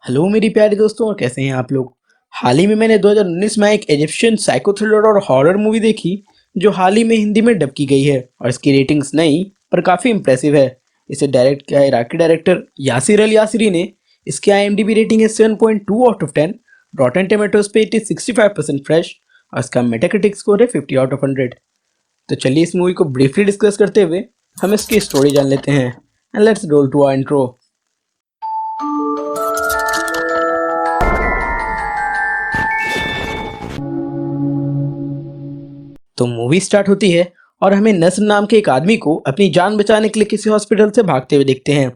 Hello मेरी प्यारे दोस्तों, और कैसे हैं आप लोग। हाल ही में मैंने 2019 में एक इजिप्शियन साइको थ्रिलर और हॉरर मूवी देखी जो हाल ही में हिंदी में डब की गई है, और इसकी रेटिंग्स नहीं पर काफ़ी इंप्रेसिव है। इसे डायरेक्ट किया है इराकी डायरेक्टर यासिर अल यासिरी ने। इसकी IMDb रेटिंग है 7.2 आउट ऑफ 10। रॉटन टमेटोज पे इट इज 65% फ्रेश, और इसका मेटाक्रिटिक स्कोर है 50 आउट ऑफ 100। तो चलिए इस मूवी को ब्रीफली डिस्कस करते हुए हम इसकी स्टोरी जान लेते हैं। And let's roll to our intro. तो मूवी स्टार्ट होती है और हमें नस्र नाम के एक आदमी को अपनी जान बचाने के लिए किसी हॉस्पिटल से भागते हुए देखते हैं,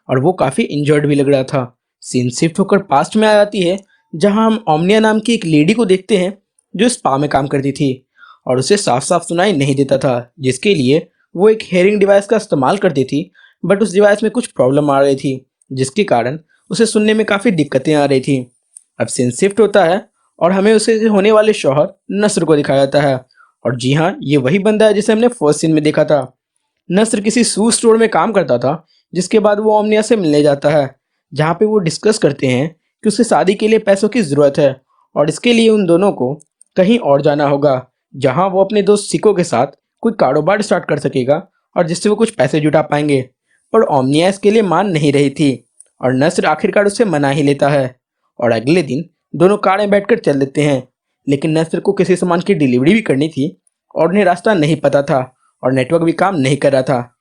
और वो काफ़ी इंजर्ड भी लग रहा था। सीन शिफ्ट होकर पास्ट में आ जाती है, जहां हम ओमनिया नाम की एक लेडी को देखते हैं जो स्पा में काम करती थी, और उसे साफ साफ सुनाई नहीं देता था, जिसके लिए वो एक हेयरिंग डिवाइस का इस्तेमाल करती थी। बट उस डिवाइस में कुछ प्रॉब्लम आ रही थी, जिसके कारण उसे सुनने में काफ़ी दिक्कतें आ रही थी। अब सीन शिफ्ट होता है और हमें उसे होने वाले शौहर नस्र को दिखाया जाता है। और जी हाँ, ये वही बंदा है जिसे हमने फर्स्ट सीन में देखा था। नस्र किसी शू स्टोर में काम करता था, जिसके बाद वो ओमनिया से मिलने जाता है, जहाँ पे वो डिस्कस करते हैं कि उसे शादी के लिए पैसों की ज़रूरत है, और इसके लिए उन दोनों को कहीं और जाना होगा, जहाँ वो अपने दोस्त सिको के साथ कोई कारोबार स्टार्ट कर सकेगा और जिससे वो कुछ पैसे जुटा पाएंगे। पर ओमनिया इसके लिए मान नहीं रही थी, और नस्र आखिरकार उसे मना ही लेता है। और अगले दिन दोनों कार में बैठकर चल देते हैं, लेकिन नस्र को किसी सामान की डिलीवरी भी करनी थी, और उन्हें रास्ता नहीं पता था, और नेटवर्क भी काम नहीं कर रहा था।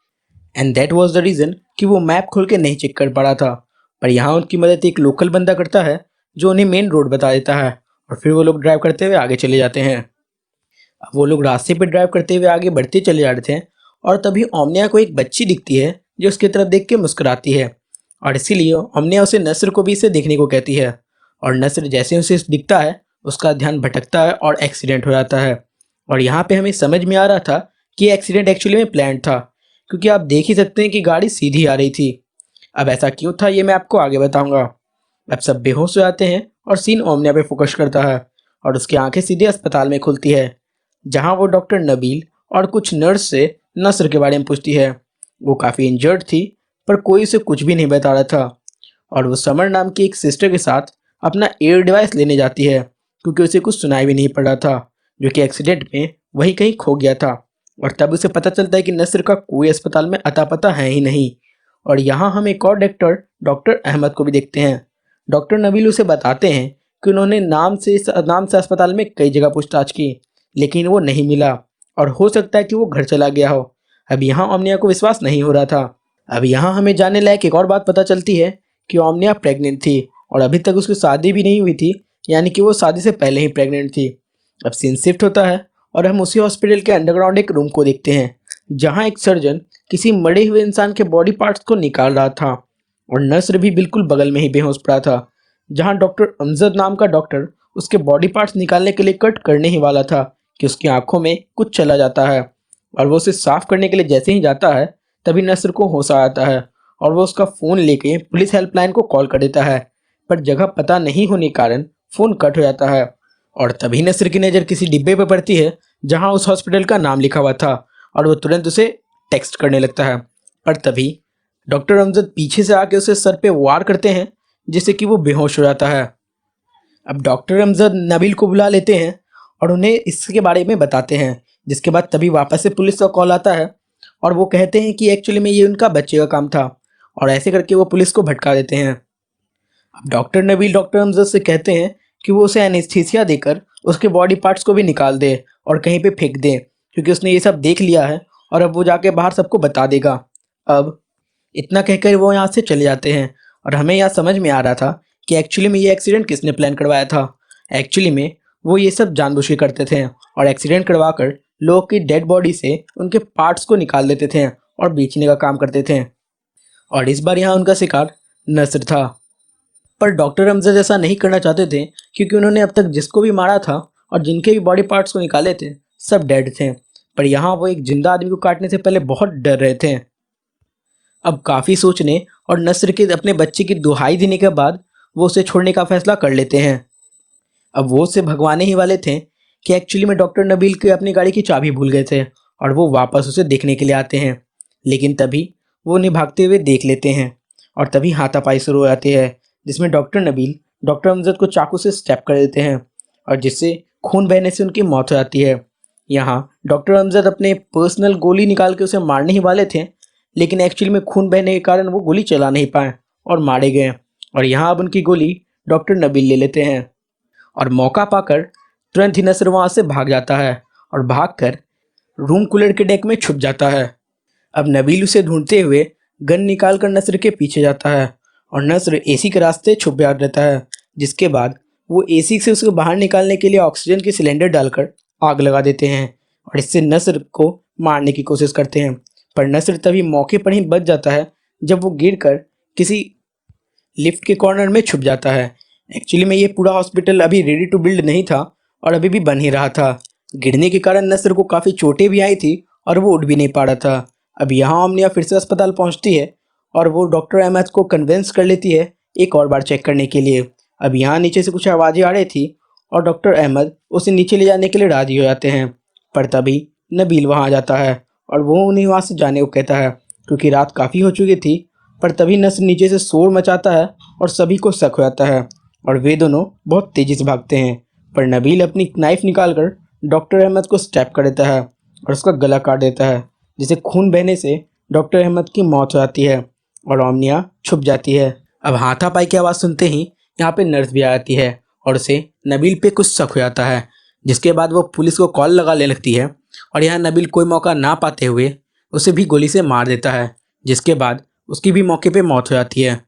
And that was the reason कि वो मैप खोल के नहीं चेक कर पा रहा था। पर यहाँ उनकी मदद एक लोकल बंदा करता है, जो उन्हें मेन रोड बता देता है, और फिर वो लोग ड्राइव करते हुए आगे चले जाते हैं। अब वो लोग रास्ते पे ड्राइव करते हुए आगे बढ़ते चले जा रहे थे, और तभी ओमनिया को एक बच्ची दिखती है जो उसकी तरफ देख के मुस्कुराती है, और इसीलिए ओमनिया उसे नस्र को भी इसे देखने को कहती है। और नस्र जैसे उसे दिखता है, उसका ध्यान भटकता है और एक्सीडेंट हो जाता है। और यहाँ पे हमें समझ में आ रहा था कि एक्सीडेंट एक्चुअली में प्लान था, क्योंकि आप देख ही सकते हैं कि गाड़ी सीधी आ रही थी। अब ऐसा क्यों था ये मैं आपको आगे बताऊंगा। अब सब बेहोश हो जाते हैं और सीन ओमनिया पे फोकस करता है, और उसकी आंखें सीधे अस्पताल में खुलती है, जहां वो डॉक्टर नबील और कुछ नर्स से नस्र के बारे में पूछती है। वो काफ़ी इंजर्ड थी, पर कोई उसे कुछ भी नहीं बता रहा था। और वो समर नाम की एक सिस्टर के साथ अपना एयर डिवाइस लेने जाती है, क्योंकि उसे कुछ सुनाई भी नहीं पड़ रहा था, जो कि एक्सीडेंट में वहीं कहीं खो गया था। और तब उसे पता चलता है कि नस्र का कोई अस्पताल में अता पता है ही नहीं। और यहाँ हम एक और डॉक्टर डॉक्टर अहमद को भी देखते हैं। डॉक्टर नबील उसे बताते हैं कि उन्होंने नाम से अस्पताल में कई जगह पूछताछ की, लेकिन वो नहीं मिला, और हो सकता है कि वो घर चला गया हो। अब यहाँ ओमनिया को विश्वास नहीं हो रहा था। अब यहाँ हमें जानने लायक एक और बात पता चलती है कि ओमनिया प्रेग्नेंट थी, और अभी तक उसकी शादी भी नहीं हुई थी, यानी कि वो शादी से पहले ही प्रेग्नेंट थी। अब सीन शिफ्ट होता है और हम उसी हॉस्पिटल के अंडरग्राउंड एक रूम को देखते हैं, जहाँ एक सर्जन किसी मरे हुए इंसान के बॉडी पार्ट्स को निकाल रहा था, और नर्स भी बिल्कुल बगल में ही बेहोश पड़ा था, जहाँ डॉक्टर अमजद नाम का डॉक्टर उसके बॉडी पार्ट्स निकालने के लिए कट करने ही वाला था कि उसकी आंखों में कुछ चला जाता है। और वो उसे साफ करने के लिए जैसे ही जाता है, तभी नस्र को होश आ जाता है, और वो उसका फ़ोन लेके पुलिस हेल्पलाइन को कॉल कर देता है। पर जगह पता नहीं होने के कारण फ़ोन कट हो जाता है, और तभी नस्र की नज़र किसी डिब्बे पर पड़ती है जहां उस हॉस्पिटल का नाम लिखा हुआ था, और वो तुरंत उसे टेक्स्ट करने लगता है। पर तभी डॉक्टर अमजद पीछे से आके उसे सर पे वार करते हैं, जिससे कि वो बेहोश हो जाता है। अब डॉक्टर अमजद नबील को बुला लेते हैं और उन्हें इसके बारे में बताते हैं, जिसके बाद तभी वापस से पुलिस का कॉल आता है, और वो कहते हैं कि एक्चुअली में ये उनका बच्चे का काम था, और ऐसे करके वो पुलिस को भटका देते हैं। अब डॉक्टर नबील डॉक्टर अमजद से कहते हैं कि वो उसे एनेस्थीसिया देकर उसके बॉडी पार्ट्स को भी निकाल दे और कहीं पे फेंक दे, क्योंकि उसने ये सब देख लिया है, और अब वो जाके बाहर सबको बता देगा। अब इतना कहकर वो यहाँ से चले जाते हैं, और हमें यहाँ समझ में आ रहा था कि एक्चुअली में ये एक्सीडेंट किसने प्लान करवाया था। एक्चुअली में वो ये सब जानबूझ के करते थे, और एक्सीडेंट करवा कर लोगों की डेड बॉडी से उनके पार्ट्स को निकाल देते थे और बेचने का काम करते थे। और इस बार यहाँ उनका शिकार नस्र था। पर डॉक्टर अमजद ऐसा नहीं करना चाहते थे, क्योंकि उन्होंने अब तक जिसको भी मारा था और जिनके भी बॉडी पार्ट्स को निकाले थे, सब डेड थे। पर यहाँ वो एक जिंदा आदमी को काटने से पहले बहुत डर रहे थे। अब काफ़ी सोचने और नस्र के अपने बच्चे की दुहाई देने के बाद वो उसे छोड़ने का फैसला कर लेते हैं। अब वो उसे भगवाने ही वाले थे कि एक्चुअली में डॉक्टर नबील के अपनी गाड़ी की चाबी भूल गए थे, और वो वापस उसे देखने के लिए आते हैं। लेकिन तभी वो उन्हें भागते हुए देख लेते हैं, और तभी हाथापाई शुरू हो जाती है, जिसमें डॉक्टर नबील डॉक्टर अमजद को चाकू से स्टैब कर देते हैं और जिससे खून बहने से उनकी मौत हो जाती है। यहाँ डॉक्टर अमजद अपने पर्सनल गोली निकाल के उसे मारने ही वाले थे, लेकिन एक्चुअली में खून बहने के कारण वो गोली चला नहीं पाए और मारे गए। और यहाँ अब उनकी गोली डॉक्टर नबील ले लेते हैं और मौका पाकर तुरंत ही नसर वहाँ से भाग जाता है और भागकर रूम कूलर के डेक में छुप जाता है। अब नबील उसे ढूंढते हुए गन निकाल कर नसर के पीछे जाता है और नसर एसी के रास्ते छुप रहता है, जिसके बाद वो एसी से उसको बाहर निकालने के लिए ऑक्सीजन की सिलेंडर डालकर आग लगा देते हैं और इससे नसर को मारने की कोशिश करते हैं। पर नसर तभी मौके पर ही बच जाता है जब वो गिरकर किसी लिफ्ट के कॉर्नर में छुप जाता है। एक्चुअली में ये पूरा हॉस्पिटल अभी रेडी टू बिल्ड नहीं था और अभी भी बन ही रहा था। गिरने के कारण नसर को काफ़ी चोटें भी आई थी और वो उठ भी नहीं पा रहा था। अब यहाँ ओमनिया फिर से अस्पताल पहुँचती है और वो डॉक्टर अहमद को कन्विंस कर लेती है एक और बार चेक करने के लिए। अब यहाँ नीचे से कुछ आवाज़ें आ रही थी और डॉक्टर अहमद उसे नीचे ले जाने के लिए राजी हो जाते हैं। पर तभी नबील वहाँ आ जाता है और वो उन्हें वहाँ से जाने को कहता है क्योंकि रात काफ़ी हो चुकी थी। पर तभी नसर नीचे से शोर मचाता है और सभी को शक हो जाता है और वे दोनों बहुत तेज़ी से भागते हैं। पर नबील अपनी नाइफ निकालकर डॉक्टर अहमद को स्टैब कर देता है और उसका गला काट देता है, जिसे खून बहने से डॉक्टर अहमद की मौत हो जाती है और ओमनिया छुप जाती है। अब हाथापाई की आवाज़ सुनते ही यहाँ पे नर्स भी आ जाती है और उसे नबील पे कुछ शक हो जाता है, जिसके बाद वो पुलिस को कॉल लगाने लगती है और यहाँ नबील कोई मौका ना पाते हुए उसे भी गोली से मार देता है, जिसके बाद उसकी भी मौके पे मौत हो जाती है।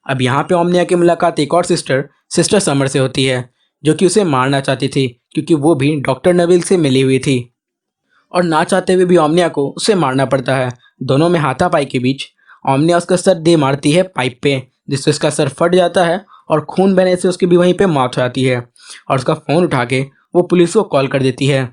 अब यहाँ पे ओमनिया की मुलाकात एक और सिस्टर समर से होती है, जो कि उसे मारना चाहती थी क्योंकि वो भी डॉक्टर नबील से मिली हुई थी और ना चाहते हुए भी ओमनिया को उसे मारना पड़ता है। दोनों में हाथापाई के बीच ओमनिया उसका सर दे मारती है पाइप पे, जिससे उसका सर फट जाता है और खून बहने से उसकी भी वहीं पे मौत हो जाती है और उसका फ़ोन उठा के वो पुलिस को कॉल कर देती है।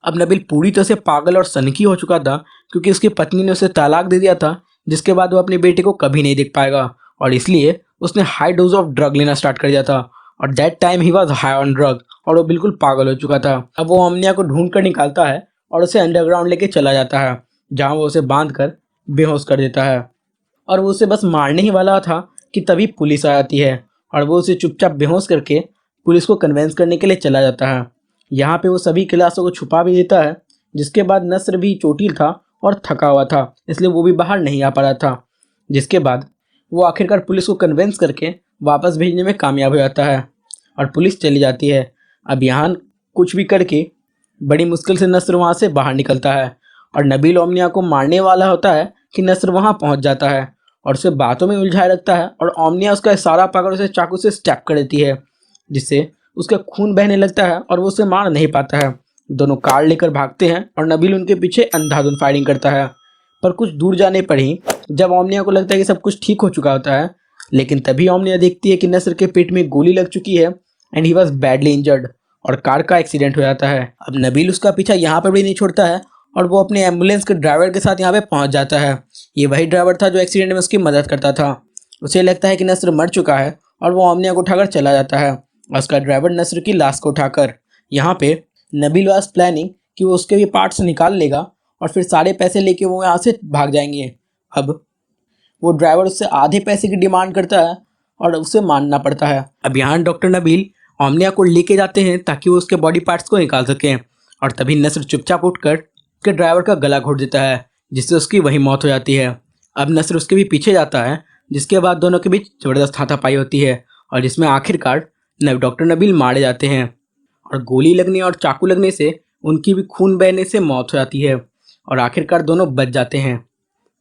अब नबील पूरी तरह से पागल और सनकी हो चुका था क्योंकि उसकी पत्नी ने उसे तलाक दे दिया था, जिसके बाद वो अपने बेटे को कभी नहीं देख पाएगा और इसलिए उसने हाई डोज ऑफ ड्रग लेना स्टार्ट कर दिया था और that time he was high on drug और वो बिल्कुल पागल हो चुका था। अब वो ओमनिया को ढूंढ कर निकालता है और उसे अंडरग्राउंड लेके चला जाता है, जहाँ वो उसे बांध कर बेहोश कर देता है और वो उसे बस मारने ही वाला था कि तभी पुलिस आ जाती है और वो उसे चुपचाप बेहोश करके पुलिस को कन्वेंस करने के लिए चला जाता है। यहाँ पे वो सभी क्लासों को छुपा भी देता है, जिसके बाद नस्र भी चोटिल था और थका हुआ था, इसलिए वो भी बाहर नहीं आ पा रहा था, जिसके बाद वो आखिरकार पुलिस को कन्वेंस करके वापस भेजने में कामयाब हो जाता है और पुलिस चली जाती है। अब यहाँ कुछ भी करके बड़ी मुश्किल से नस्र वहाँ से बाहर निकलता है और नबील ओमनिया को मारने वाला होता है कि नस्र वहाँ पहुँच जाता है और उसे बातों में उलझाए रखता है और ओमनिया उसका इशारा पकड़ उसे चाकू से स्टैब कर देती है, जिससे उसका खून बहने लगता है और वो उसे मार नहीं पाता है। दोनों कार लेकर भागते हैं और नबील उनके पीछे अंधाधुंध फायरिंग करता है। पर कुछ दूर जाने पर ही जब ओमनिया को लगता है कि सब कुछ ठीक हो चुका होता है, लेकिन तभी ओमनिया देखती है कि नस्र के पेट में गोली लग चुकी है and he was badly injured और कार का एक्सीडेंट हो जाता है। अब नबील उसका पीछा यहाँ पर भी नहीं छोड़ता है और वो अपने एम्बुलेंस के ड्राइवर के साथ यहाँ पे पहुँच जाता है। ये वही ड्राइवर था जो एक्सीडेंट में उसकी मदद करता था। उसे लगता है कि नस्र मर चुका है और वो ओमनिया को उठाकर चला जाता है और उसका ड्राइवर नस्र की लाश को उठाकर यहाँ पे नबील वाज प्लानिंग कि वो उसके भी पार्ट्स निकाल लेगा और फिर सारे पैसे लेके वो यहाँ से भाग जाएंगे। अब वो ड्राइवर उससे आधे पैसे की डिमांड करता है और उसे मानना पड़ता है। अब यहाँ डॉक्टर नबील ओमनिया को लेके जाते हैं ताकि वो उसके बॉडी पार्ट्स को निकाल सकें और तभी नस्र चुपचाप उठकर उसके ड्राइवर का गला घोट देता है, जिससे उसकी वही मौत हो जाती है। अब नस्र उसके भी पीछे जाता है, जिसके बाद दोनों के बीच ज़बरदस्त हाथापाई होती है और जिसमें आखिरकार डॉक्टर नबील मारे जाते हैं और गोली लगने और चाकू लगने से उनकी भी खून बहने से मौत हो जाती है और आखिरकार दोनों बच जाते हैं।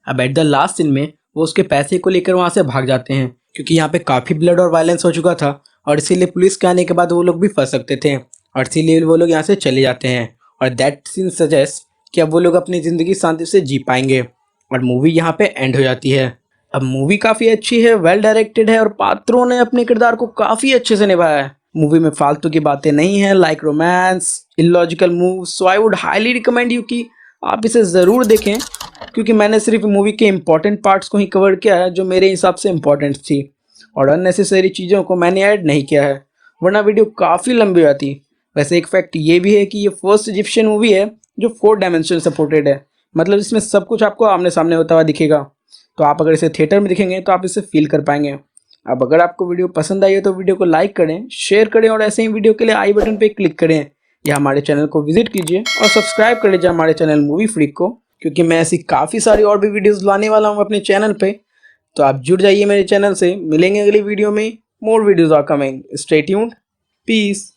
अब एट द लास्ट सीन में वो उसके पैसे को लेकर वहाँ से भाग जाते हैं क्योंकि यहाँ पे काफ़ी ब्लड और वायलेंस हो चुका था और इसीलिए पुलिस के आने के बाद वो लोग भी फंस सकते थे और इसीलिए वो लोग यहाँ से चले जाते हैं और दैट सीन सजेस्ट कि अब वो लोग अपनी ज़िंदगी शांति से जी पाएंगे और मूवी यहाँ पे एंड हो जाती है। अब मूवी काफ़ी अच्छी है, वेल डायरेक्टेड है और पात्रों ने अपने किरदार को काफ़ी अच्छे से निभाया है। मूवी में फालतू की बातें नहीं हैं like romance, illogical move, so I would highly recommend you कि आप इसे ज़रूर देखें क्योंकि मैंने सिर्फ मूवी के इंपॉर्टेंट पार्ट्स को ही कवर किया है जो मेरे हिसाब से इम्पॉर्टेंट थी और अननेसेसरी चीज़ों को मैंने ऐड नहीं किया है, वरना वीडियो काफ़ी लंबी हो जाती। वैसे एक फैक्ट ये भी है कि ये फर्स्ट इजिप्शियन मूवी है जो 4 डायमेंशन सपोर्टेड है, मतलब इसमें सब कुछ आपको आमने सामने होता हुआ दिखेगा। तो आप अगर इसे थिएटर में दिखेंगे तो आप इसे फील कर पाएंगे। अब अगर आपको वीडियो पसंद आई हो तो वीडियो को लाइक करें, शेयर करें और ऐसे ही वीडियो के लिए आई बटन पे क्लिक करें या हमारे चैनल को विजिट कीजिए और सब्सक्राइब कर लीजिए हमारे चैनल मूवी फ्रीक को, क्योंकि मैं ऐसी काफ़ी सारी और भी वीडियोस लाने वाला हूँ अपने चैनल पे। तो आप जुड़ जाइए मेरे चैनल से। मिलेंगे अगली वीडियो में। More videos are coming, stay tuned, piece.